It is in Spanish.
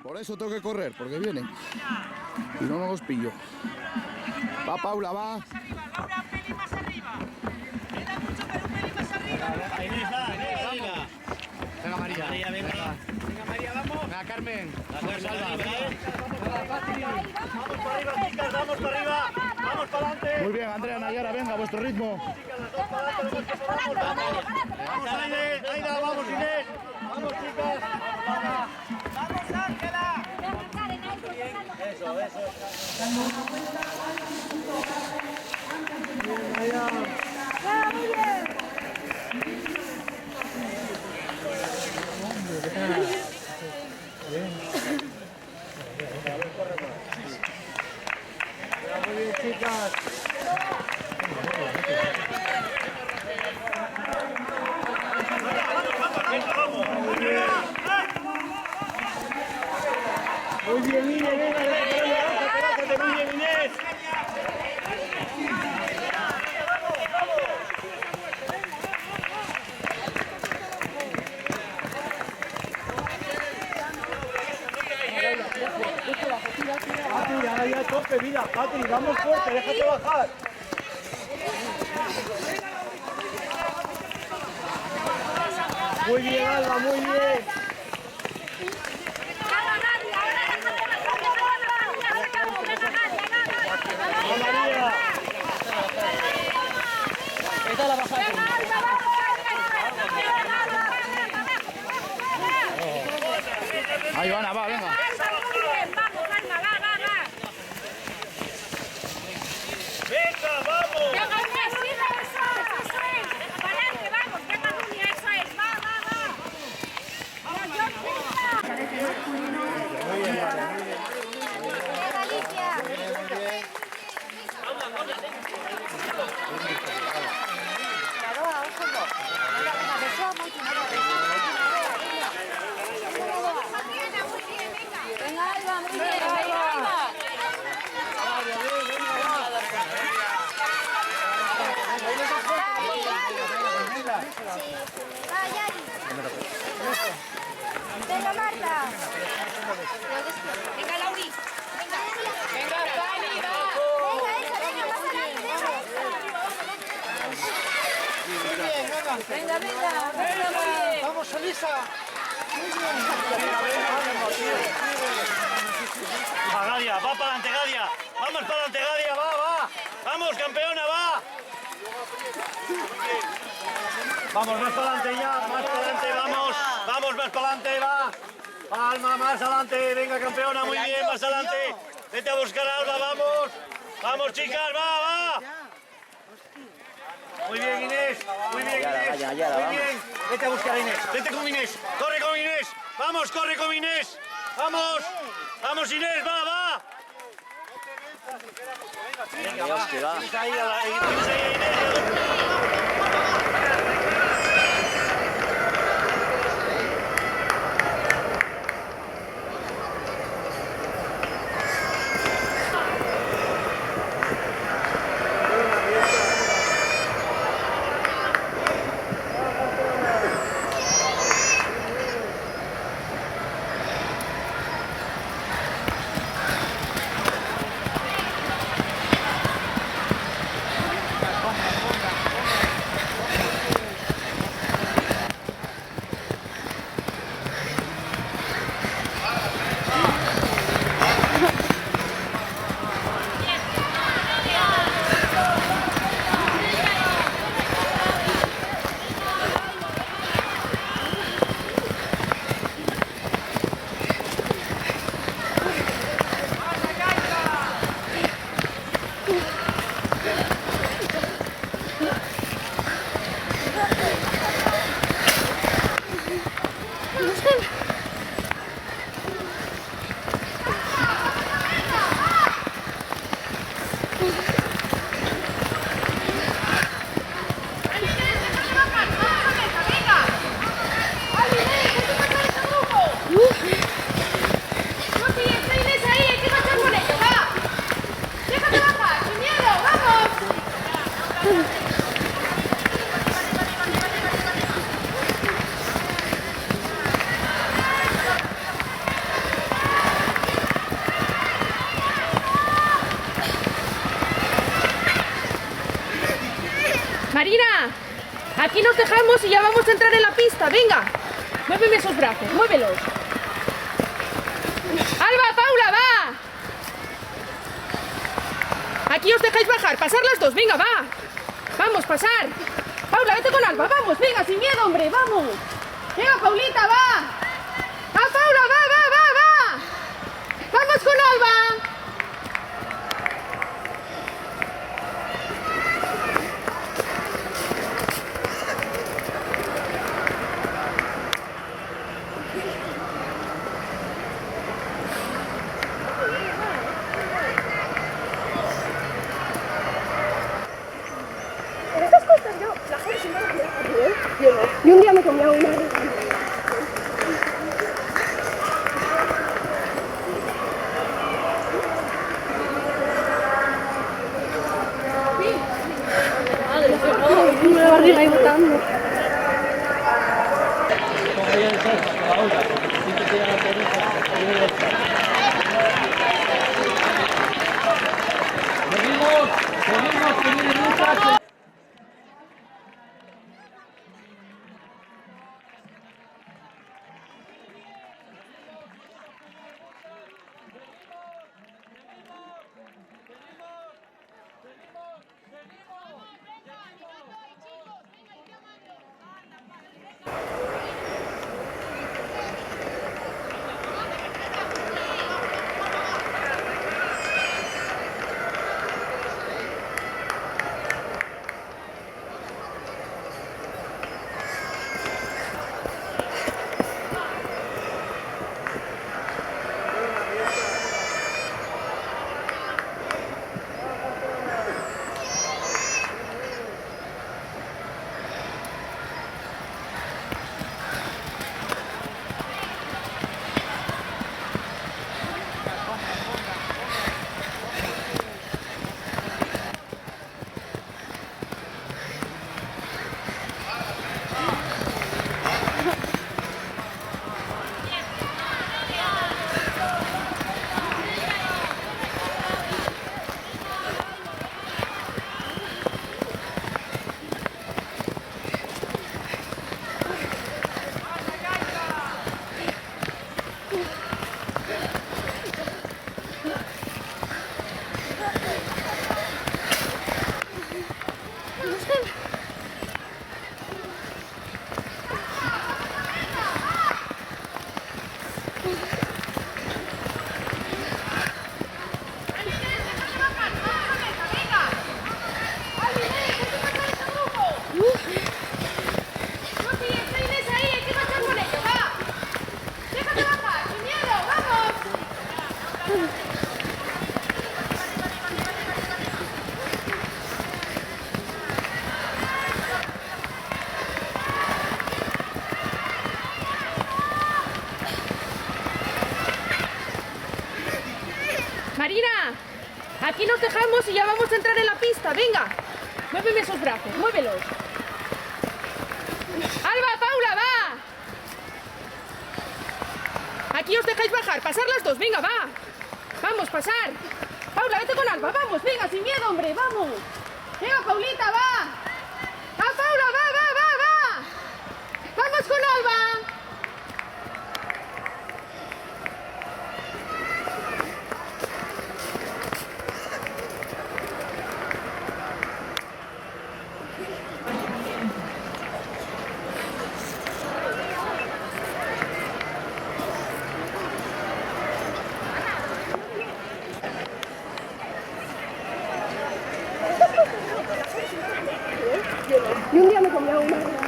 Por eso tengo que correr, porque vienen. Y no los pillo. Va Paula, va. Laura, un pelín más arriba. Queda mucho, pero un pelín más arriba. Inés, va, arriba. Venga, María. María, venga. Venga, María, vamos. Venga, Carmen. Vamos, Salva. Vamos para arriba, chicas, vamos para arriba. Vamos para adelante. Muy bien, Andrea Nayara, venga, a vuestro ritmo. Vamos, Inés, Aida, vamos, Inés. Vamos, chicas. Vamos, Ángela. Eso. Muy bien, chicas. Muy bien, Inés, venga, relájate, muy bien, Inés. Patri, ahora ya tope, mira, Patri, vamos fuerte, déjate bajar. Muy bien, Alba, muy bien. María. Esta la vas a hacer. Ahí, Ana, va, venga. Venga, vamos. Venga, Marta. Venga, Lauri. Venga, Fanny, va. Venga, más adelante, venga. Vamos, Elisa. Va, Gadia, va para adelante, Gadia. Vamos para adelante, Gadia, va. Vamos, campeona, va. Vamos, más para adelante ya, más para adelante, vamos. Vamos, más para adelante, va. Alma, más adelante, venga, campeona, muy bien, más adelante. Vete a buscar a Alba, vamos. Vamos, chicas, va. Muy bien, Inés. Muy bien, Inés. Muy bien. Vete a buscar a Inés. Vete con Inés. Corre con Inés. Vamos, corre con Inés. Vamos. Vamos, Inés, va. Venga, va. Tienes ahí a Inés. Aquí nos dejamos y ya vamos a entrar en la pista. Venga, muéveme esos brazos, muévelos. Alba, Paula, va. Aquí os dejáis bajar, pasar las dos, venga, va. Vamos, pasar. Paula, vete con Alba, vamos, venga, sin miedo, hombre, vamos. Venga, Paulita, va. ¡Ah, Paula, va! ¡Vamos con Alba! En estas costas yo, la gente siempre me queda aquí, ¿eh? Y un día me comía una. Me barriga ahí botando. Marina, aquí nos dejamos y ya vamos a entrar en la pista. Venga, muéveme esos brazos, muévelos. Alba, Paula, va. Aquí os dejáis bajar, pasar las dos, venga, va. Vamos, pasar. Paula, vete con Alba, vamos, venga, sin miedo, hombre, vamos. Venga, Paulita, va. ¡Ah, Paula, va! ¡Vamos con Alba! Y un día me comía una.